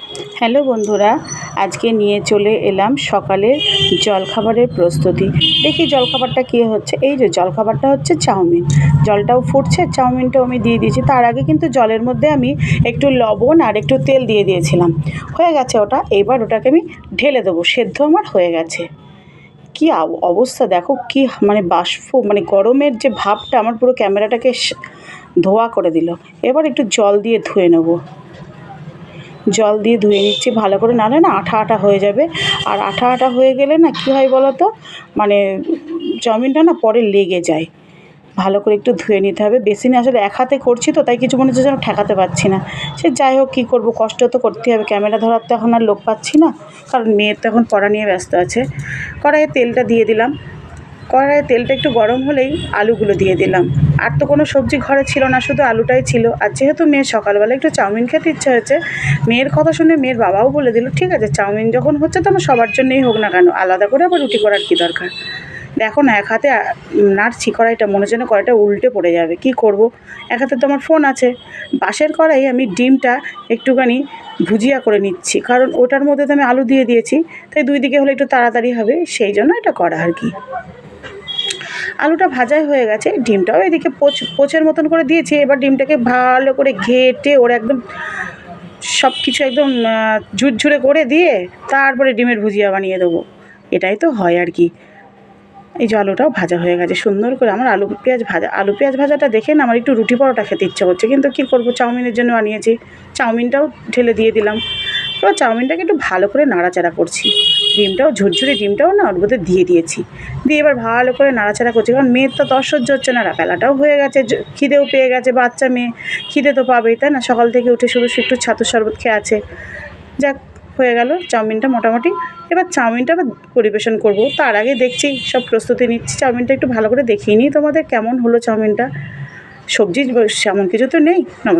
Hello বন্ধুরা, আজকে নিয়ে চলে এলাম সকালের জলখাবারের প্রস্তুতি। দেখি জলখাবারটা কী হচ্ছে। এই যে জলখাবারটা হচ্ছে চাউমিন। জলটাও ফুটছে, চাউমিনটাও আমি দিয়ে দিয়েছি। তার আগে কিন্তু জলের মধ্যে আমি একটু লবণ আর একটু তেল দিয়ে দিয়েছিলাম। হয়ে গেছে ওটা। এবার ওটাকে আমি ঢেলে দেবো। সেদ্ধ আমার হয়ে গেছে। কি অবস্থা দেখো, কি মানে বাষ্প, মানে গরমের যে ভাবটা আমার পুরো ক্যামেরাটাকে ধোয়া করে দিল। এবার একটু জল দিয়ে ধুয়ে নেবো। জল দিয়ে ধুয়ে নিচ্ছি ভালো করে, নাহলে না আঠা আঠা হয়ে যাবে। আর আঠা আঠা হয়ে গেলে না কী হয় বলো তো, মানে চাউমিনটা না পরে লেগে যায়। ভালো করে একটু ধুয়ে নিতে হবে। বেসিনে আসলে এক হাতে করছি তো, তাই কিছু মনে হচ্ছে যেন ঠেকাতে পারছি না। সে যাই হোক, কী করবো, কষ্ট তো করতেই হবে। ক্যামেরা ধরার তো এখন আর লোক পাচ্ছি না, কারণ মেয়ের তো এখন পড়া নিয়ে ব্যস্ত আছে। কড়াইয়ে তেলটা দিয়ে দিলাম। কড়াইয়ে তেলটা একটু গরম হলেই আলুগুলো দিয়ে দিলাম। আর তো কোনো সবজি ঘরে ছিল না, শুধু আলুটাই ছিল। আর যেহেতু মেয়ের সকালবেলা একটু চাউমিন খেতে ইচ্ছা হয়েছে, মেয়ের কথা শুনে মেয়ের বাবাও বলে দিল, ঠিক আছে চাউমিন যখন হচ্ছে তো আমার সবার জন্যই হোক না কেন, আলাদা করে আবার রুটি করার কী দরকার। দেখো না, এক হাতে নাড়ছি কড়াইটা, মনে হচ্ছে যেন কড়াইটা উল্টে পড়ে যাবে। কি করব, এক হাতে তো আমার ফোন আছে। পাশের কড়াই আমি ডিমটা একটুখানি ভুজিয়া করে নিচ্ছি, কারণ ওটার মধ্যে তো আমি আলু দিয়ে দিয়েছি, তাই দুই দিকে হলে একটু তাড়াতাড়ি হবে, সেই জন্য এটা করা আর কি। আলুটা ভাজাই হয়ে গেছে, ডিমটাও এদিকে পোচের মতন করে দিয়েছি। এবার ডিমটাকে ভালো করে ঘেঁটে ওর একদম সব কিছু একদম ঝুরঝুরে করে দিয়ে তারপরে ডিমের ভুজিয়া বানিয়ে দেবো। এটাই তো হয় আর কি। এই যে আলুটাও ভাজা হয়ে গেছে সুন্দর করে। আমার আলু পেঁয়াজ ভাজাটা দেখে না আমার একটু রুটি পরোটা খেতে ইচ্ছে করছে, কিন্তু কী করবো, চাউমিনের জন্য বানিয়েছি। চাউমিনটাও ঢেলে দিয়ে দিলাম। এবার চাউমিনটাকে একটু ভালো করে নাড়াচাড়া করছি। ডিমটাও ঝুরঝুরে ডিমটাও না ওর মধ্যে দিয়ে দিয়েছি। দিয়ে এবার ভালো করে নাড়াচাড়া করছি, কারণ মেয়ের তো সহ্য হচ্ছে না। বেলাটাও হয়ে গেছে, খিদেও পেয়ে গেছে, বাচ্চা মেয়ে খিদে তো পাবেই, তাই না? সকাল থেকে উঠে শুধু একটু ছাতুর শরবত খেয়ে আছে। যাক, হয়ে গেল চাউমিনটা মোটামুটি। এবার চাউমিনটা আবার পরিবেশন করব, তার আগে দেখছি সব প্রস্তুতি নিচ্ছি। চাউমিনটা একটু ভালো করে দেখিয়ে নিই তোমাদের কেমন হলো চাউমিনটা। সবজি সেমন কিছু তো নেই। নমস্কার।